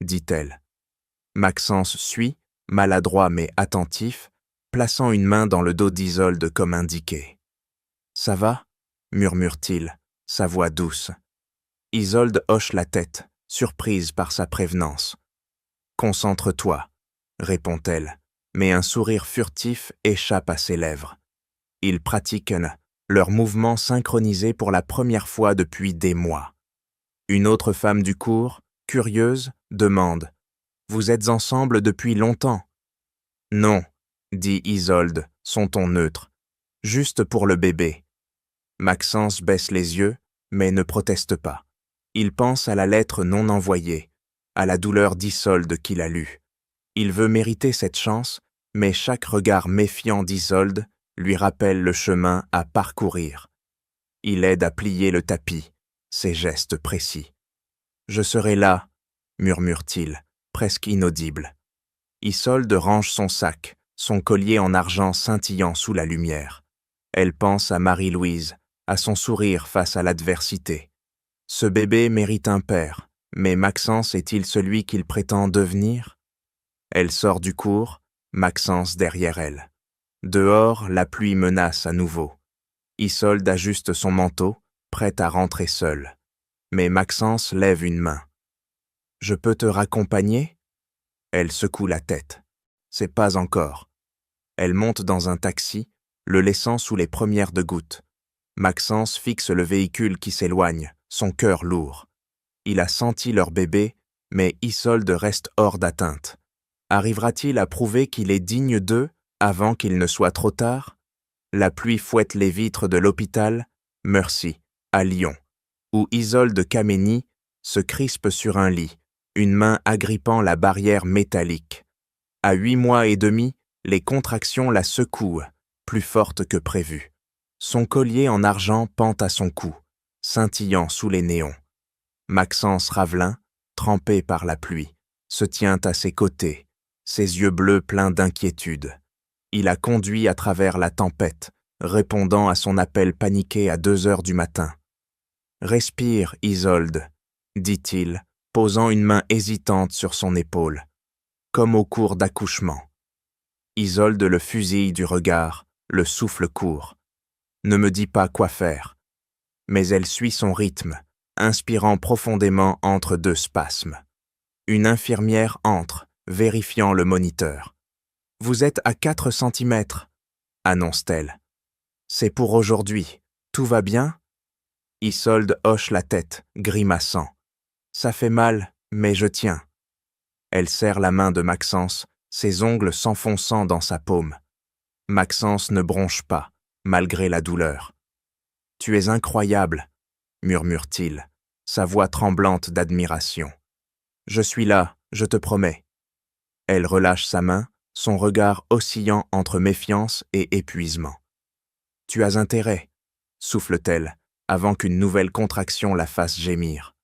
dit-elle. Maxence suit, maladroit mais attentif, plaçant une main dans le dos d'Isolde comme indiqué. « Ça va ?» murmure-t-il, sa voix douce. Isolde hoche la tête, surprise par sa prévenance. « Concentre-toi, » répond-elle, mais un sourire furtif échappe à ses lèvres. Ils pratiquent leurs mouvements synchronisés pour la première fois depuis des mois. Une autre femme du cours, curieuse, demande « Vous êtes ensemble depuis longtemps ?»« Non, » dit Isolde, son ton neutre, « juste pour le bébé. » Maxence baisse les yeux, mais ne proteste pas. Il pense à la lettre non envoyée, à la douleur d'Isolde qu'il a lue. Il veut mériter cette chance, mais chaque regard méfiant d'Isolde lui rappelle le chemin à parcourir. Il aide à plier le tapis, ses gestes précis. « Je serai là », murmure-t-il, presque inaudible. Isolde range son sac, son collier en argent scintillant sous la lumière. Elle pense à Marie-Louise, à son sourire face à l'adversité. Ce bébé mérite un père, mais Maxence est-il celui qu'il prétend devenir? Elle sort du cours, Maxence derrière elle. Dehors, la pluie menace à nouveau. Isolde ajuste son manteau, prête à rentrer seule. Mais Maxence lève une main. « Je peux te raccompagner ?» Elle secoue la tête. « C'est pas encore. » Elle monte dans un taxi, le laissant sous les premières de gouttes. Maxence fixe le véhicule qui s'éloigne, son cœur lourd. Il a senti leur bébé, mais Isolde reste hors d'atteinte. Arrivera-t-il à prouver qu'il est digne d'eux avant qu'il ne soit trop tard? La pluie fouette les vitres de l'hôpital Mercy, à Lyon, où Isolde Kameni se crispe sur un lit, une main agrippant la barrière métallique. À 8 mois et demi, les contractions la secouent, plus fortes que prévu. Son collier en argent pend à son cou, scintillant sous les néons. Maxence Ravelin, trempé par la pluie, se tient à ses côtés, ses yeux bleus pleins d'inquiétude. Il a conduit à travers la tempête, répondant à son appel paniqué à 2 heures du matin. « Respire, Isolde, » dit-il, posant une main hésitante sur son épaule, comme au cours d'accouchement. Isolde le fusille du regard, le souffle court. Ne me dis pas quoi faire. Mais elle suit son rythme, inspirant profondément entre 2 spasmes. Une infirmière entre, vérifiant le moniteur. « Vous êtes à 4 centimètres, » annonce-t-elle. « C'est pour aujourd'hui. Tout va bien ?» Isolde hoche la tête, grimaçant. « Ça fait mal, mais je tiens. » Elle serre la main de Maxence, ses ongles s'enfonçant dans sa paume. Maxence ne bronche pas, malgré la douleur. « Tu es incroyable, » murmure-t-il, sa voix tremblante d'admiration. « Je suis là, je te promets. » Elle relâche sa main, son regard oscillant entre méfiance et épuisement. « Tu as intérêt, » souffle-t-elle, avant qu'une nouvelle contraction la fasse gémir.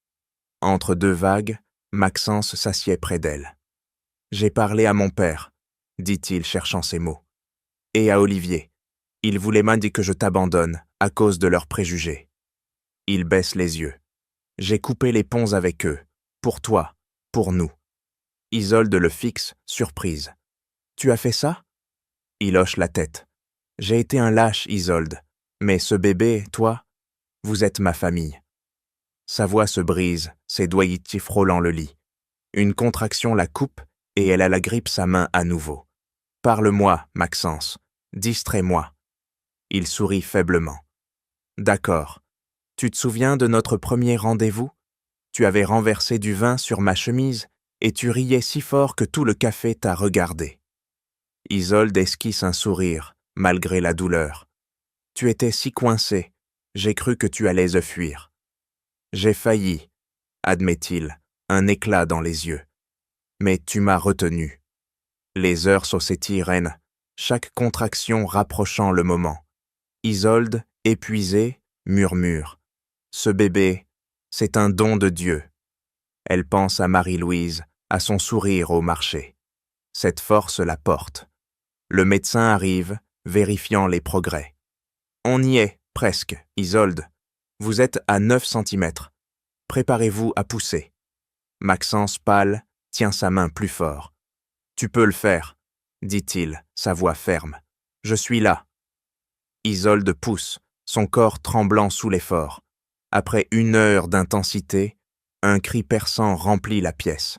Entre 2 vagues, Maxence s'assied près d'elle. « J'ai parlé à mon père, » dit-il cherchant ses mots. « Et à Olivier. Il voulait m'a dit que je t'abandonne à cause de leurs préjugés. » Il baisse les yeux. « J'ai coupé les ponts avec eux, pour toi, pour nous. » Isolde le fixe, surprise. « Tu as fait ça ?» Il hoche la tête. « J'ai été un lâche, Isolde, mais ce bébé, toi, vous êtes ma famille. » Sa voix se brise, ses doigts frôlant le lit. Une contraction la coupe et elle agrippe sa main à nouveau. « Parle-moi, Maxence. Distrais-moi. » Il sourit faiblement. « D'accord. Tu te souviens de notre premier rendez-vous? Tu avais renversé du vin sur ma chemise et tu riais si fort que tout le café t'a regardé. » Isolde esquisse un sourire, malgré la douleur. « Tu étais si coincé, j'ai cru que tu allais fuir. » « J'ai failli, » admet-il, un éclat dans les yeux. « Mais tu m'as retenu. » Les heures s'étirent, chaque contraction rapprochant le moment. Isolde, épuisée, murmure. « Ce bébé, c'est un don de Dieu. » Elle pense à Marie-Louise, à son sourire au marché. Cette force la porte. Le médecin arrive, vérifiant les progrès. On y est, presque, Isolde. Vous êtes à 9 centimètres. Préparez-vous à pousser. Maxence, pâle, tient sa main plus fort. Tu peux le faire, dit-il, sa voix ferme. Je suis là. Isolde pousse, son corps tremblant sous l'effort. Après 1 heure d'intensité, un cri perçant remplit la pièce.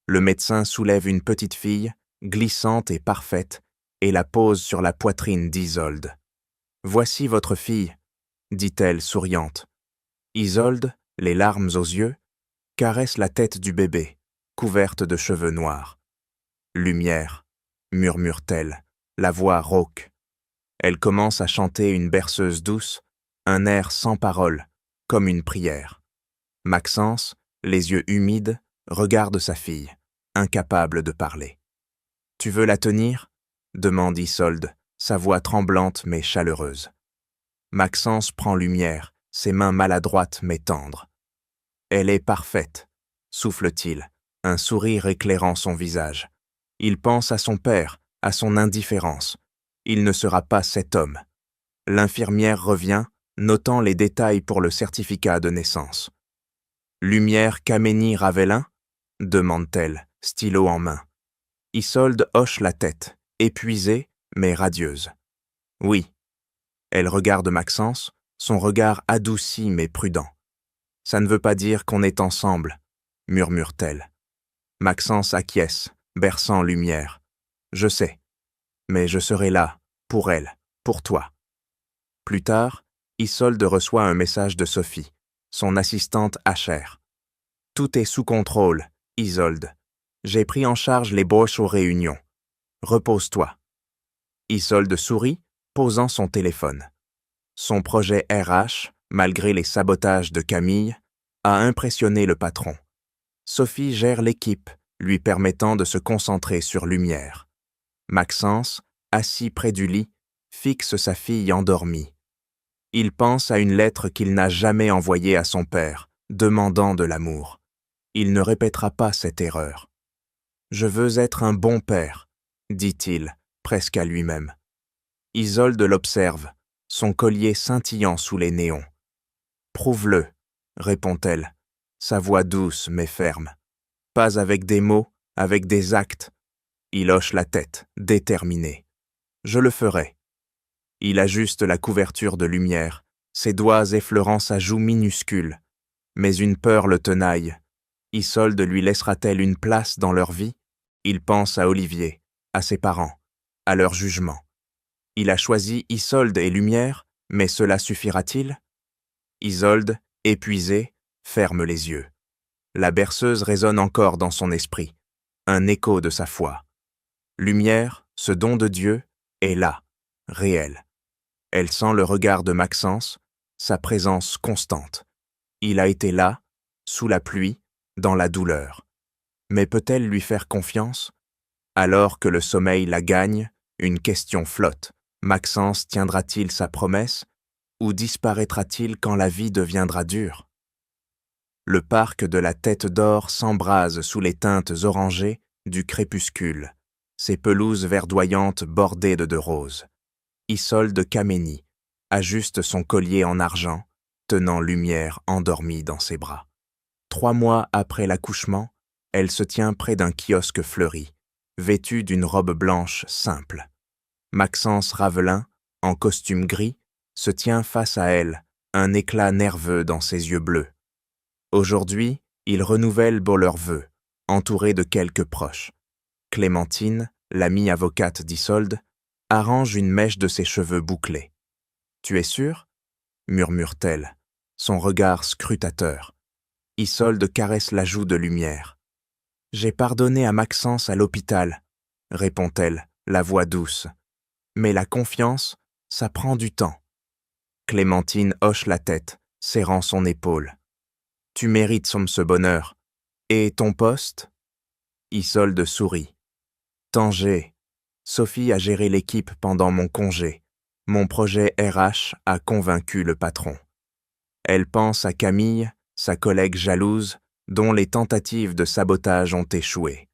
Le médecin soulève une petite fille, glissante et parfaite, et la pose sur la poitrine d'Isolde. « Voici votre fille, » dit-elle souriante. Isolde, les larmes aux yeux, caresse la tête du bébé, couverte de cheveux noirs. « Lumière », murmure-t-elle, la voix rauque. Elle commence à chanter une berceuse douce, un air sans parole, comme une prière. Maxence, les yeux humides, regarde sa fille, incapable de parler. « Tu veux la tenir ?» demande Isolde, sa voix tremblante mais chaleureuse. Maxence prend Lumière, ses mains maladroites mais tendres. « Elle est parfaite », souffle-t-il, un sourire éclairant son visage. Il pense à son père, à son indifférence. Il ne sera pas cet homme. L'infirmière revient, notant les détails pour le certificat de naissance. « Lumière Caménie Ravelin ?» demande-t-elle, stylo en main. Isolde hoche la tête, épuisée mais radieuse. « Oui. » Elle regarde Maxence, son regard adouci mais prudent. « Ça ne veut pas dire qu'on est ensemble, » murmure-t-elle. Maxence acquiesce, berçant Lumière. « Je sais, mais je serai là, pour elle, pour toi. » Plus tard, Isolde reçoit un message de Sophie, son assistante HR. « Tout est sous contrôle, Isolde. J'ai pris en charge les bourses aux réunions. Repose-toi. » Isolde sourit, posant son téléphone. Son projet RH, malgré les sabotages de Camille, a impressionné le patron. Sophie gère l'équipe, lui permettant de se concentrer sur Lumière. Maxence, assis près du lit, fixe sa fille endormie. Il pense à une lettre qu'il n'a jamais envoyée à son père, demandant de l'amour. Il ne répétera pas cette erreur. « Je veux être un bon père, » dit-il, presque à lui-même. Isolde l'observe, son collier scintillant sous les néons. « Prouve-le, » répond-elle, sa voix douce mais ferme. « Pas avec des mots, avec des actes. » Il hoche la tête, déterminé. « Je le ferai. » Il ajuste la couverture de Lumière, ses doigts effleurant sa joue minuscule. Mais une peur le tenaille. Isolde lui laissera-t-elle une place dans leur vie? Il pense à Olivier, à ses parents, à leur jugement. Il a choisi Isolde et Lumière, mais cela suffira-t-il? Isolde, épuisée, ferme les yeux. La berceuse résonne encore dans son esprit, un écho de sa foi. Lumière, ce don de Dieu, est là, réel. Elle sent le regard de Maxence, sa présence constante. Il a été là, sous la pluie, dans la douleur. Mais peut-elle lui faire confiance? Alors que le sommeil la gagne, une question flotte. Maxence tiendra-t-il sa promesse ou disparaîtra-t-il quand la vie deviendra dure? Le parc de la Tête d'Or s'embrase sous les teintes orangées du crépuscule, ses pelouses verdoyantes bordées de roses. Isolde Caménie ajuste son collier en argent, tenant Lumière endormie dans ses bras. 3 mois après l'accouchement, elle se tient près d'un kiosque fleuri, vêtue d'une robe blanche simple. Maxence Ravelin, en costume gris, se tient face à elle, un éclat nerveux dans ses yeux bleus. Aujourd'hui, ils renouvellent leurs vœux, entourés de quelques proches. Clémentine, l'amie avocate d'Isolde, arrange une mèche de ses cheveux bouclés. « Tu es sûre ?» murmure-t-elle, son regard scrutateur. Isolde caresse la joue de Lumière. « J'ai pardonné à Maxence à l'hôpital, » répond-elle, la voix douce. « Mais la confiance, ça prend du temps. » Clémentine hoche la tête, serrant son épaule. « Tu mérites ce bonheur. Et ton poste ?» Isolde sourit. « Tanger. Sophie a géré l'équipe pendant mon congé. Mon projet RH a convaincu le patron. » Elle pense à Camille, sa collègue jalouse, dont les tentatives de sabotage ont échoué.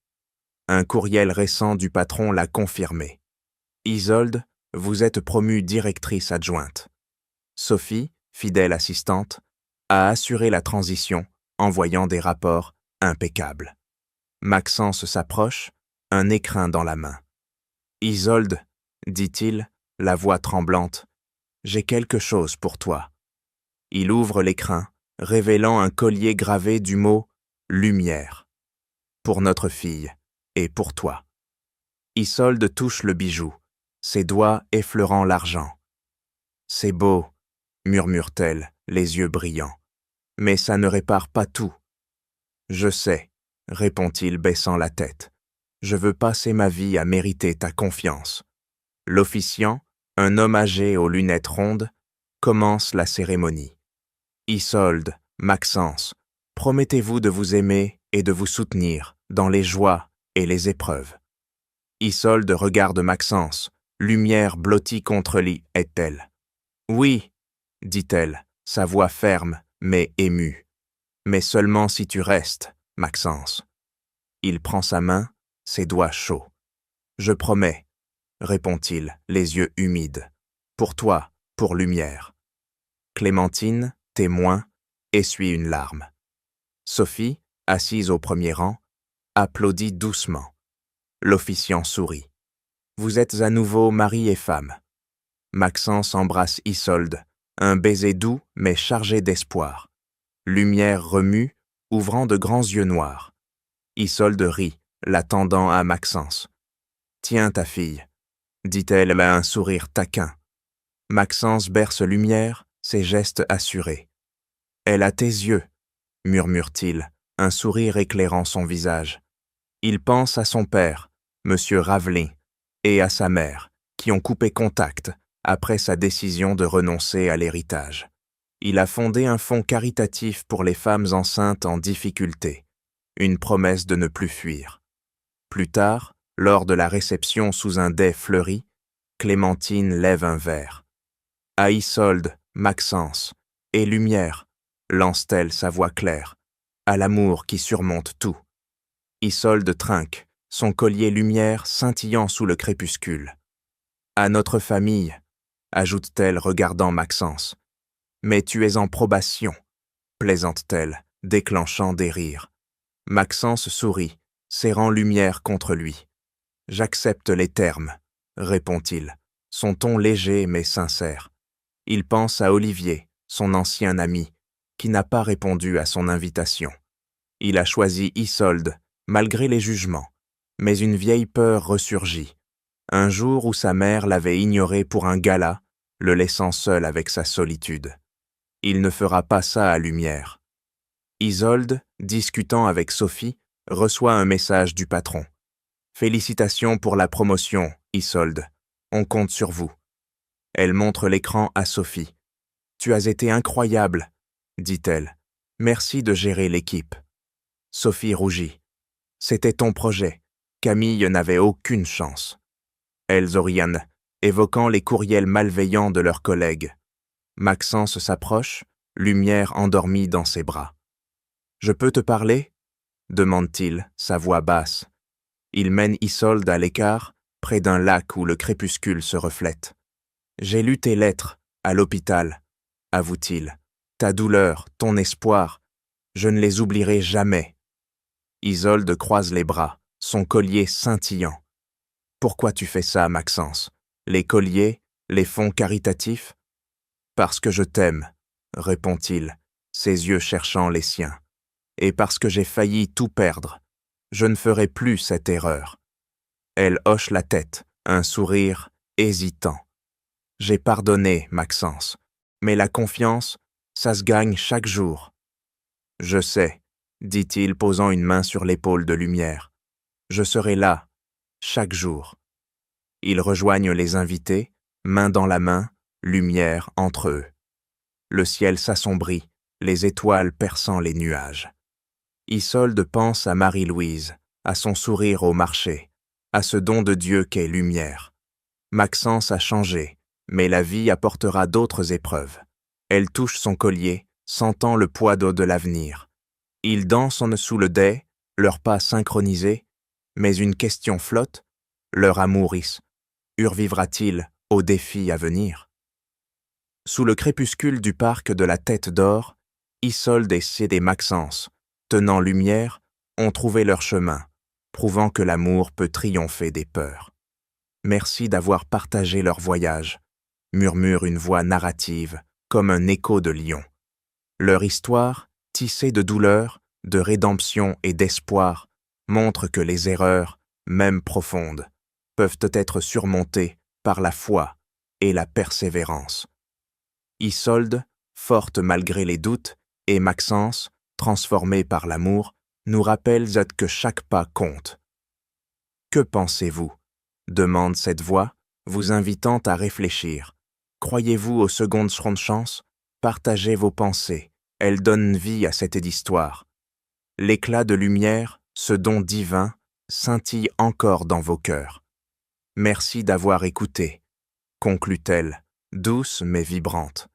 Un courriel récent du patron l'a confirmé. Isolde, vous êtes promue directrice adjointe. Sophie, fidèle assistante, a assuré la transition, envoyant des rapports impeccables. Maxence s'approche, un écrin dans la main. Isolde, dit-il, la voix tremblante, j'ai quelque chose pour toi. Il ouvre l'écrin, révélant un collier gravé du mot « lumière ». Pour notre fille et pour toi. Isolde touche le bijou, ses doigts effleurant l'argent. C'est beau, murmure-t-elle, les yeux brillants. Mais ça ne répare pas tout. Je sais, répond-il baissant la tête. Je veux passer ma vie à mériter ta confiance. L'officiant, un homme âgé aux lunettes rondes, commence la cérémonie. Isolde, Maxence, promettez-vous de vous aimer et de vous soutenir dans les joies et les épreuves. Isolde regarde Maxence, lumière blottie contre lit, est-elle. Oui, dit-elle, sa voix ferme mais émue. Mais seulement si tu restes, Maxence. Il prend sa main, ses doigts chauds. Je promets, répond-il, les yeux humides. Pour toi, pour Lumière. Clémentine, témoin, essuie une larme. Sophie, assise au premier rang, applaudit doucement. L'officiant sourit. Vous êtes à nouveau mari et femme. Maxence embrasse Isolde, un baiser doux mais chargé d'espoir. Lumière remue, ouvrant de grands yeux noirs. Isolde rit, la tendant à Maxence. Tiens ta fille, dit-elle à un sourire taquin. Maxence berce Lumière, ses gestes assurés. Elle a tes yeux, murmure-t-il, un sourire éclairant son visage. Il pense à son père, Monsieur Ravelin, et à sa mère, qui ont coupé contact après sa décision de renoncer à l'héritage. Il a fondé un fonds caritatif pour les femmes enceintes en difficulté, une promesse de ne plus fuir. Plus tard, lors de la réception sous un dais fleuri, Clémentine lève un verre. À Isolde, Maxence et Lumière, lance-t-elle sa voix claire, à l'amour qui surmonte tout. Isolde trinque, son collier Lumière scintillant sous le crépuscule. À notre famille, ajoute-t-elle regardant Maxence. Mais tu es en probation, plaisante-t-elle, déclenchant des rires. Maxence sourit, serrant Lumière contre lui. J'accepte les termes, répond-il, son ton léger mais sincère. Il pense à Olivier, son ancien ami, qui n'a pas répondu à son invitation. Il a choisi Isolde, malgré les jugements, mais une vieille peur ressurgit. Un jour où sa mère l'avait ignoré pour un gala, le laissant seul avec sa solitude. Il ne fera pas ça à Lumière. Isolde, discutant avec Sophie, reçoit un message du patron. « Félicitations pour la promotion, Isolde. On compte sur vous. » Elle montre l'écran à Sophie. « Tu as été incroyable, » dit-elle. « Merci de gérer l'équipe. » Sophie rougit. « C'était ton projet. Camille n'avait aucune chance. » Elles oriennent, évoquant les courriels malveillants de leurs collègues. Maxence s'approche, Lumière endormie dans ses bras. « Je peux te parler ?» demande-t-il, sa voix basse. Il mène Isolde à l'écart, près d'un lac où le crépuscule se reflète. « J'ai lu tes lettres, à l'hôpital, » avoue-t-il. « Ta douleur, ton espoir, je ne les oublierai jamais. » Isolde croise les bras, son collier scintillant. « Pourquoi tu fais ça, Maxence? Les colliers, les fonds caritatifs ?»« Parce que je t'aime, » répond-il, ses yeux cherchant les siens. « Et parce que j'ai failli tout perdre. Je ne ferai plus cette erreur. » Elle hoche la tête, un sourire hésitant. « J'ai pardonné, Maxence, mais la confiance, ça se gagne chaque jour. »« Je sais, » dit-il posant une main sur l'épaule de Lumière. « Je serai là, chaque jour. » Ils rejoignent les invités, main dans la main, Lumière entre eux. Le ciel s'assombrit, les étoiles perçant les nuages. Isolde pense à Marie-Louise, à son sourire au marché, à ce don de Dieu qu'est Lumière. Maxence a changé, mais la vie apportera d'autres épreuves. Elle touche son collier, sentant le poids d'eau de l'avenir. Ils dansent en dessous le dais, leurs pas synchronisés, mais une question flotte, leur amour Survivra-t-il aux défis à venir? Sous le crépuscule du parc de la Tête d'Or, Isolde et Cédée Maxence, tenant lumière, ont trouvé leur chemin, prouvant que l'amour peut triompher des peurs. Merci d'avoir partagé leur voyage, murmure une voix narrative, comme un écho de lion. Leur histoire, tissée de douleur, de rédemption et d'espoir, montre que les erreurs, même profondes, peuvent être surmontées par la foi et la persévérance. Isolde, forte malgré les doutes, et Maxence, transformé par l'amour, nous rappellent que chaque pas compte. Que pensez-vous? Demande cette voix, vous invitant à réfléchir. Croyez-vous aux secondes chance? Partagez vos pensées, elles donnent vie à cette histoire. L'éclat de lumière, ce don divin, scintille encore dans vos cœurs. Merci d'avoir écouté, conclut-elle, douce mais vibrante.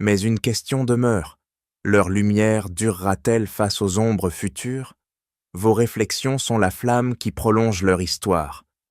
Mais une question demeure. Leur lumière durera-t-elle face aux ombres futures? Vos réflexions sont la flamme qui prolonge leur histoire.